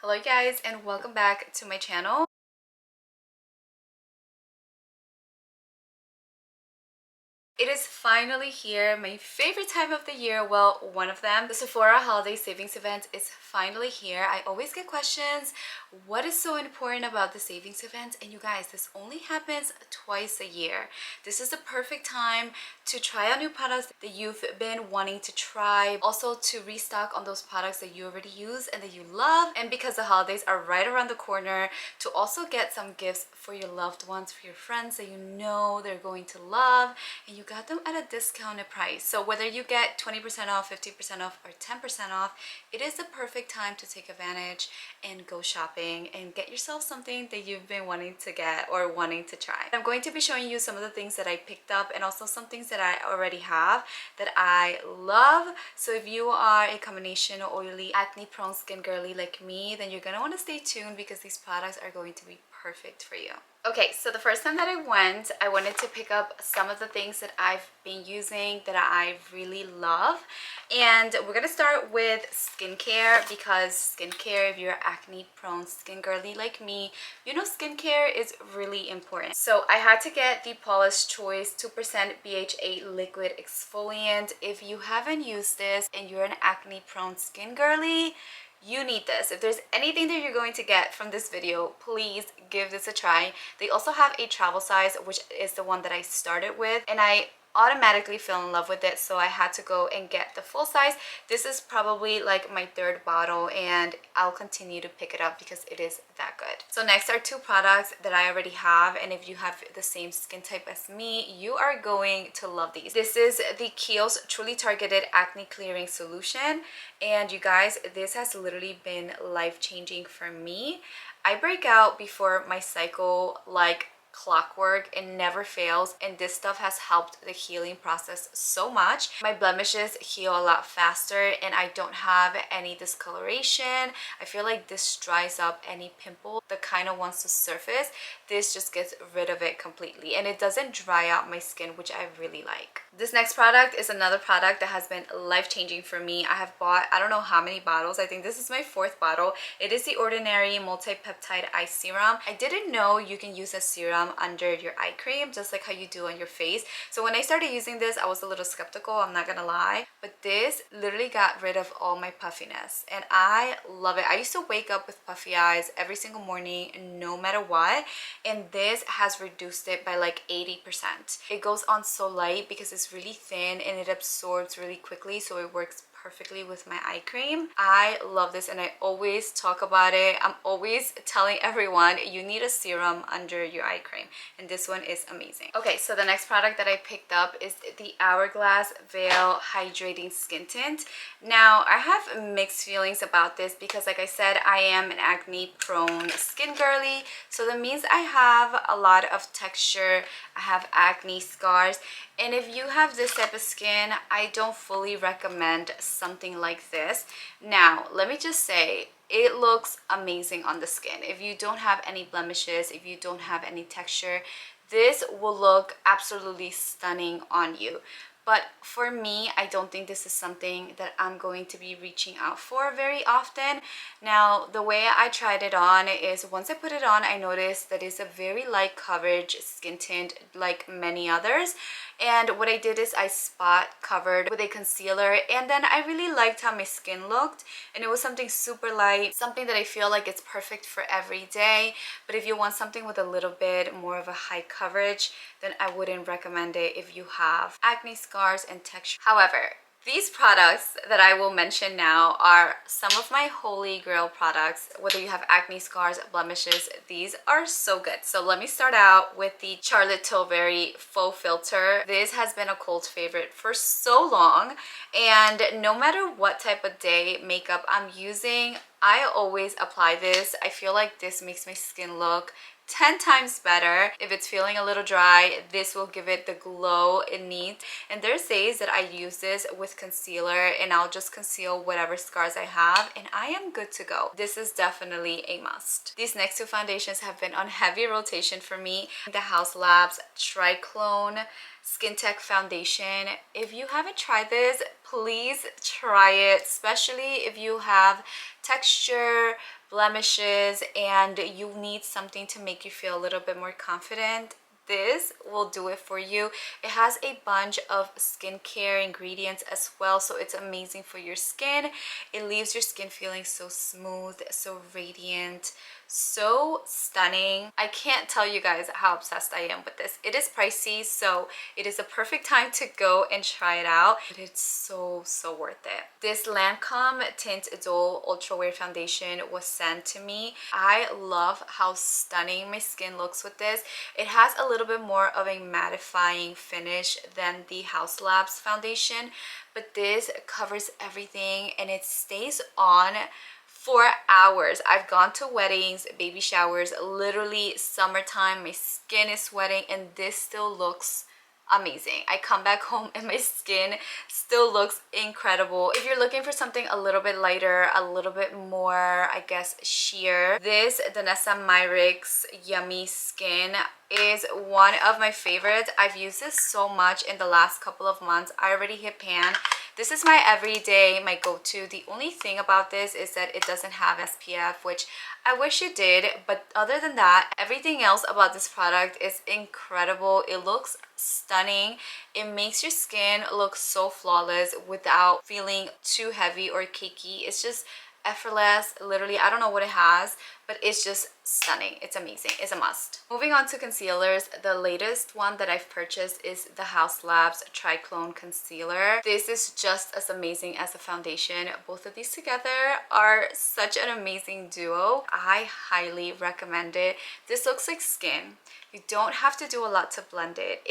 Hello guys and welcome back to my channel. It is finally here, my favorite time of the year, well, one of them. The Sephora holiday savings event is finally here. I always get questions, what is so important about the savings event? And you guys, this only happens twice a year. This is the perfect time to try out new products that you've been wanting to try. Also to restock on those products that you already use and that you love. And because the holidays are right around the corner, to also get some gifts for your loved ones, for your friends that you know they're going to love. And you got them at a discounted price. So whether you get 20% off, 50% off, or 10% off, it is the perfect time to take advantage and go shopping and get yourself something that you've been wanting to get or wanting to try. I'm going to be showing you some of the things that I picked up and also some things that I already have that I love. So if you are a combination oily, acne prone skin girly like me, then you're gonna want to stay tuned because these products are going to be perfect for you. Okay, so the first time that I wanted to pick up some of the things that I've been using that I really love. And we're gonna start with skincare because skincare, if you're acne prone skin girly like me, you know skincare is really important. So I had to get the Paula's Choice 2% BHA liquid exfoliant. If you haven't used this and you're an acne prone skin girly, you need this. If there's anything that you're going to get from this video, please give this a try. They also have a travel size, which is the one that I started with, and I automatically fell in love with it, so I had to go and get the full size. This is probably like my third bottle and I'll continue to pick it up because it is that good. So next are two products that I already have, and if you have the same skin type as me, you are going to love these. This is the Kiehl's Truly Targeted Acne Clearing Solution, and you guys, this has literally been life-changing for me. I break out before my cycle like clockwork. It never fails, and this stuff has helped the healing process so much. My blemishes heal a lot faster and I don't have any discoloration. I feel like this dries up any pimple that kind of wants to surface. This just gets rid of it completely, and it doesn't dry out my skin, which I really like. This next product is another product that has been life-changing for me. I have bought I don't know how many bottles. I think this is my fourth bottle. It is the Ordinary Multi-Peptide Eye Serum. I didn't know you can use a serum under your eye cream just like how you do on your face. So when I started using this, I was a little skeptical, I'm not gonna lie, but this literally got rid of all my puffiness and I love it. I used to wake up with puffy eyes every single morning no matter what, and this has reduced it by like 80%. It goes on so light because it's really thin and it absorbs really quickly, so it works perfectly with my eye cream. I love this and I always talk about it. I'm always telling everyone you need a serum under your eye cream, and this one is amazing. Okay, so the next product that I picked up is the Hourglass Veil Hydrating Skin Tint. Now I have mixed feelings about this because like I said, I am an acne prone skin girly, so that means I have a lot of texture, I have acne scars, and if you have this type of skin, I don't fully recommend something like this. Now, let me just say, it looks amazing on the skin. If you don't have any blemishes, if you don't have any texture, this will look absolutely stunning on you. But for me, I don't think this is something that I'm going to be reaching out for very often. Now, the way I tried it on is once I put it on, I noticed that it's a very light coverage skin tint like many others. And what I did is I spot covered with a concealer, and then I really liked how my skin looked, and it was something super light, something that I feel like it's perfect for every day. But if you want something with a little bit more of a high coverage, then I wouldn't recommend it if you have acne scars and texture. However, these products that I will mention now are some of my holy grail products. Whether you have acne scars, blemishes, these are so good. So let me start out with the Charlotte Tilbury Faux Filter. This has been a cult favorite for so long, and no matter what type of day makeup I'm using, I always apply this. I feel like this makes my skin look 10 times better. If it's feeling a little dry, this will give it the glow it needs. And there's days that I use this with concealer and I'll just conceal whatever scars I have and I am good to go. This is definitely a must. These next two foundations have been on heavy rotation for me. The Haus Labs Triclone Skin Tech Foundation. If you haven't tried this, please try it, especially if you have texture, blemishes and you need something to make you feel a little bit more confident, this will do it for you. It has a bunch of skincare ingredients as well, so it's amazing for your skin. It leaves your skin feeling so smooth, so radiant, so stunning. I can't tell you guys how obsessed I am with this. It is pricey, so it is a perfect time to go and try it out, but it's so worth it. This Lancome Tint Idole Ultra Wear Foundation was sent to me. I love how stunning my skin looks with this. It has a little bit more of a mattifying finish than the House Labs foundation, but this covers everything and it stays on for hours. I've gone to weddings, baby showers, literally summertime, my skin is sweating and this still looks amazing. I come back home and my skin still looks incredible. If you're looking for something a little bit lighter, a little bit more, I guess, sheer, this Danessa Myricks Yummy Skin is one of my favorites. I've used this so much in the last couple of months. I already hit pan. This is my everyday, my go-to. The only thing about this is that it doesn't have SPF, which I wish it did, but other than that, everything else about this product is incredible. It looks stunning. It makes your skin look so flawless without feeling too heavy or cakey. It's just effortless. Literally, I don't know what it has, but it's just stunning. It's amazing. It's a must. Moving on to concealers, the latest one that I've purchased is the House Labs Triclone Concealer. This is just as amazing as a foundation. Both of these together are such an amazing duo. I highly recommend it. This looks like skin. You don't have to do a lot to blend it.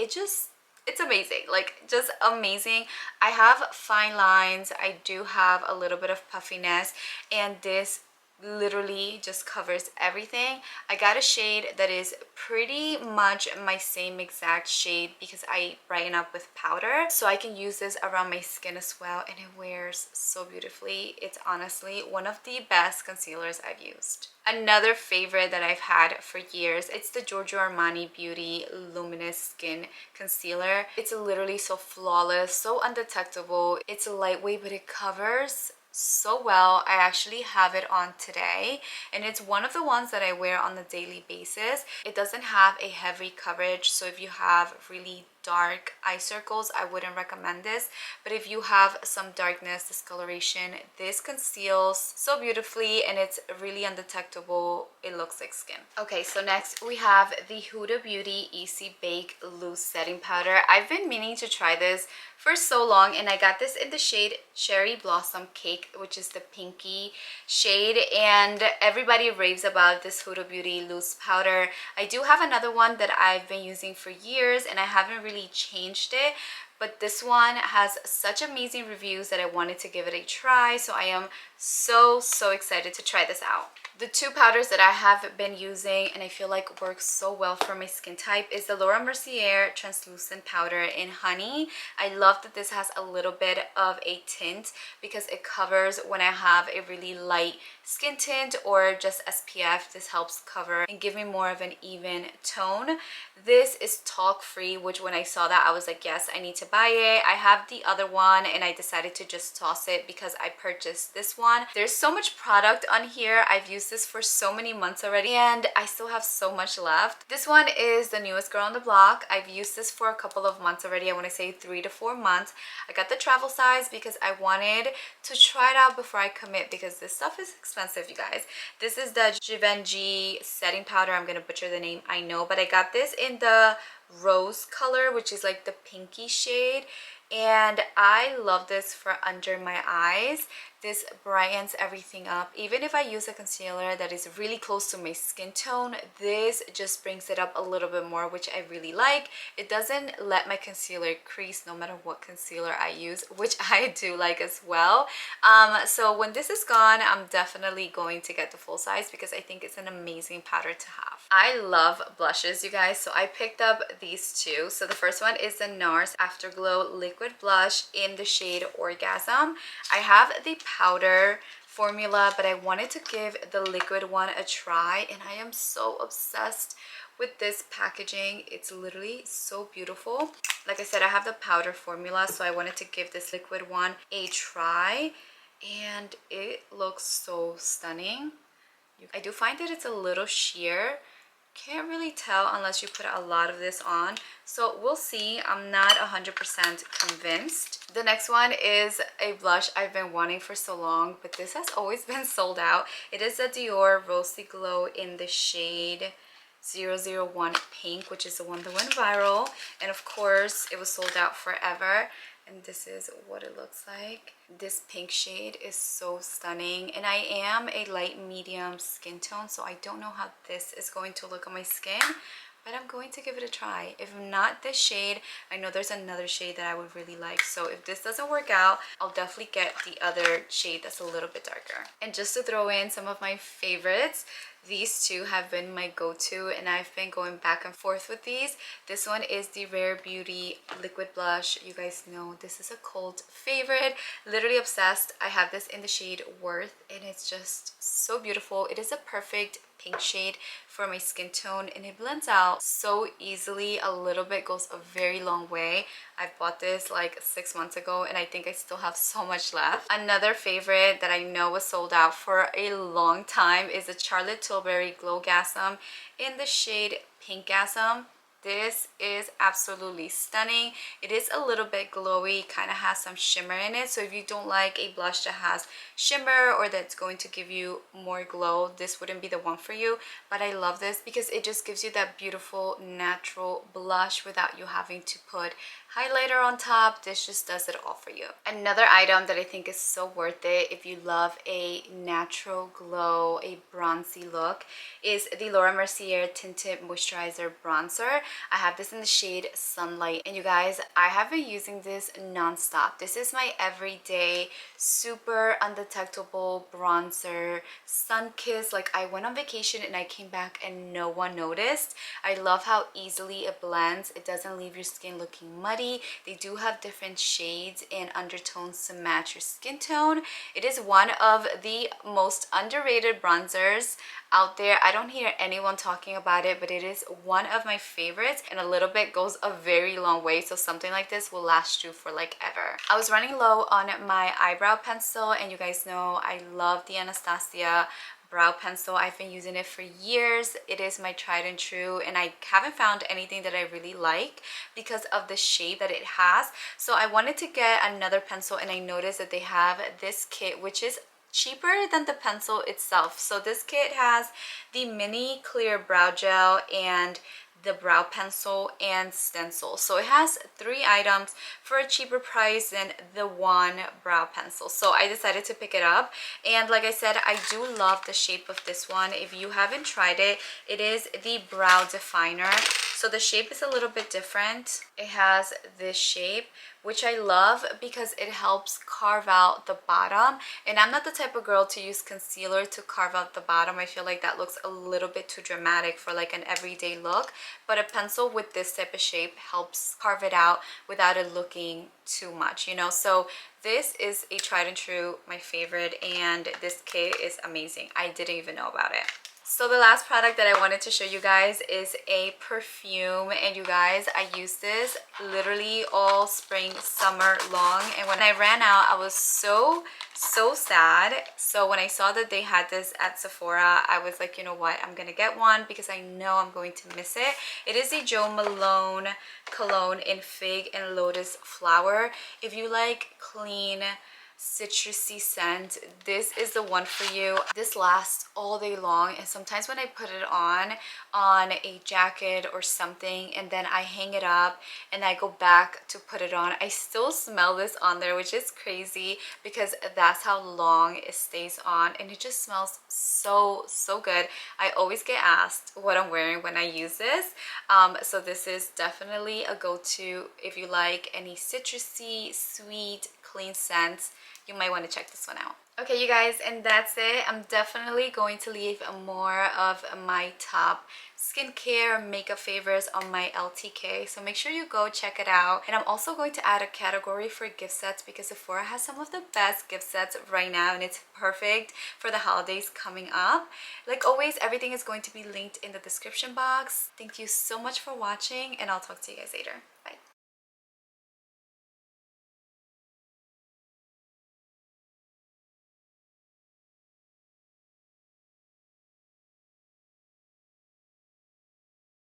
It's amazing, like just amazing. I have fine lines, I do have a little bit of puffiness, and this literally just covers everything. I got a shade that is pretty much my same exact shade because I brighten up with powder, so I can use this around my skin as well, and it wears so beautifully. It's honestly one of the best concealers I've used. Another favorite that I've had for years, it's the Giorgio Armani Beauty Luminous Skin Concealer. It's literally so flawless, so undetectable. It's lightweight, but it covers so well. I actually have it on today, and it's one of the ones that I wear on a daily basis. It doesn't have a heavy coverage, so if you have really dark eye circles, I wouldn't recommend this, but if you have some darkness, discoloration, this conceals so beautifully and it's really undetectable. It looks like skin. Okay, so next we have the Huda Beauty Easy Bake Loose Setting Powder. I've been meaning to try this for so long, and I got this in the shade Cherry Blossom Cake, which is the pinky shade, and everybody raves about this Huda Beauty loose powder. I do have another one that I've been using for years and I haven't really changed it, but this one has such amazing reviews that I wanted to give it a try, so I am so excited to try this out. The two powders that I have been using and I feel like works so well for my skin type is the Laura Mercier Translucent Powder in Honey. I love that this has a little bit of a tint because it covers when I have a really light skin tint or just SPF. This helps cover and give me more of an even tone. This is talc free, which when I saw that I was like, yes, I need to buy it. I have the other one and I decided to just toss it because I purchased this one. There's so much product on here. I've used this for so many months already and I still have so much left. This one is the newest girl on the block. I've used this for a couple of months already. I want to say 3 to 4 months. I got the travel size because I wanted to try it out before I commit because this stuff is expensive, you guys. This is the Givenchy setting powder. I'm gonna butcher the name, I know, but I got this in the rose color, which is like the pinky shade, and I love this for under my eyes. This brightens everything up. Even if I use a concealer that is really close to my skin tone, this just brings it up a little bit more, which I really like. It doesn't let my concealer crease no matter what concealer I use, which I do like as well. So when this is gone, I'm definitely going to get the full size because I think it's an amazing powder to have. I love blushes, you guys, so I picked up these two. So the first one is the NARS Afterglow Liquid Blush in the shade Orgasm. I have the powder formula, but I wanted to give the liquid one a try, and I am so obsessed with this packaging. It's literally so beautiful. Like I said, I have the powder formula, so I wanted to give this liquid one a try, and it looks so stunning. I do find that it's a little sheer. Can't really tell unless you put a lot of this on, so we'll see. I'm not 100% convinced. The next one is a blush I've been wanting for so long, but this has always been sold out. It is a Dior Rosy Glow in the shade 001 Pink, which is the one that went viral, and of course it was sold out forever. And this is what it looks like. This pink shade is so stunning, and I am a light medium skin tone, so I don't know how this is going to look on my skin, but I'm going to give it a try. If not this shade, I know there's another shade that I would really like, so if this doesn't work out, I'll definitely get the other shade that's a little bit darker. And just to throw in some of my favorites, these two have been my go-to, and I've been going back and forth with these. This one is the Rare Beauty Liquid Blush. You guys know this is a cult favorite. Literally obsessed. I have this in the shade Worth, and it's just so beautiful. It is a perfect pink shade for my skin tone, and it blends out so easily. A little bit goes a very long way. I bought this like 6 months ago, and I think I still have so much left. Another favorite that I know was sold out for a long time is the Charlotte Tilbury Glow Gasm in the shade Pink Gasm. This is absolutely stunning. It is a little bit glowy, kind of has some shimmer in it. So if you don't like a blush that has shimmer or that's going to give you more glow, this wouldn't be the one for you. But I love this because it just gives you that beautiful natural blush without you having to put highlighter on top. This just does it all for you. Another item that I think is so worth it if you love a natural glow, a bronzy look, is the Laura Mercier Tinted Moisturizer Bronzer. I have this in the shade Sunlight, and you guys, I have been using this non-stop. This is my everyday super undetectable bronzer, sun kiss. Like, I went on vacation and I came back and no one noticed. I love how easily it blends. It doesn't leave your skin looking muddy. They do have different shades and undertones to match your skin tone. It is one of the most underrated bronzers out there. I don't hear anyone talking about it, but it is one of my favorites, and a little bit goes a very long way. So something like this will last you for like ever. I was running low on my eyebrow pencil, and you guys know I love the Anastasia brow pencil. I've been using it for years. It is my tried and true, and I haven't found anything that I really like because of the shade that it has. So I wanted to get another pencil, and I noticed that they have this kit, which is cheaper than the pencil itself. So this kit has the mini clear brow gel and the brow pencil and stencil. So it has 3 items for a cheaper price than the one brow pencil. So I decided to pick it up, and like I said, I do love the shape of this one. If you haven't tried it, it is the brow definer. So the shape is a little bit different. It has this shape, which I love because it helps carve out the bottom. And I'm not the type of girl to use concealer to carve out the bottom. I feel like that looks a little bit too dramatic for like an everyday look. But a pencil with this type of shape helps carve it out without it looking too much, you know? So this is a tried and true, my favorite, and this kit is amazing. I didn't even know about it. So the last product that I wanted to show you guys is a perfume, and you guys, I used this literally all spring, summer long, and when I ran out, I was so sad. So when I saw that they had this at Sephora, I was like, you know what, I'm gonna get one because I know I'm going to miss it. It is a Jo Malone cologne in Fig and Lotus Flower. If you like clean, citrusy scent, this is the one for you. This lasts all day long, and sometimes when I put it on a jacket or something and then I hang it up and I go back to put it on, I still smell this on there, which is crazy because that's how long it stays on, and it just smells so good. I always get asked what I'm wearing when I use this, so this is definitely a go-to if you like any citrusy, sweet, clean scents. You might want to check this one out. Okay, you guys, and that's it. I'm definitely going to leave more of my top skincare makeup favorites on my LTK, so make sure you go check it out. And I'm also going to add a category for gift sets because Sephora has some of the best gift sets right now, and it's perfect for the holidays coming up. Like always, everything is going to be linked in the description box. Thank you so much for watching, and I'll talk to you guys later. Bye.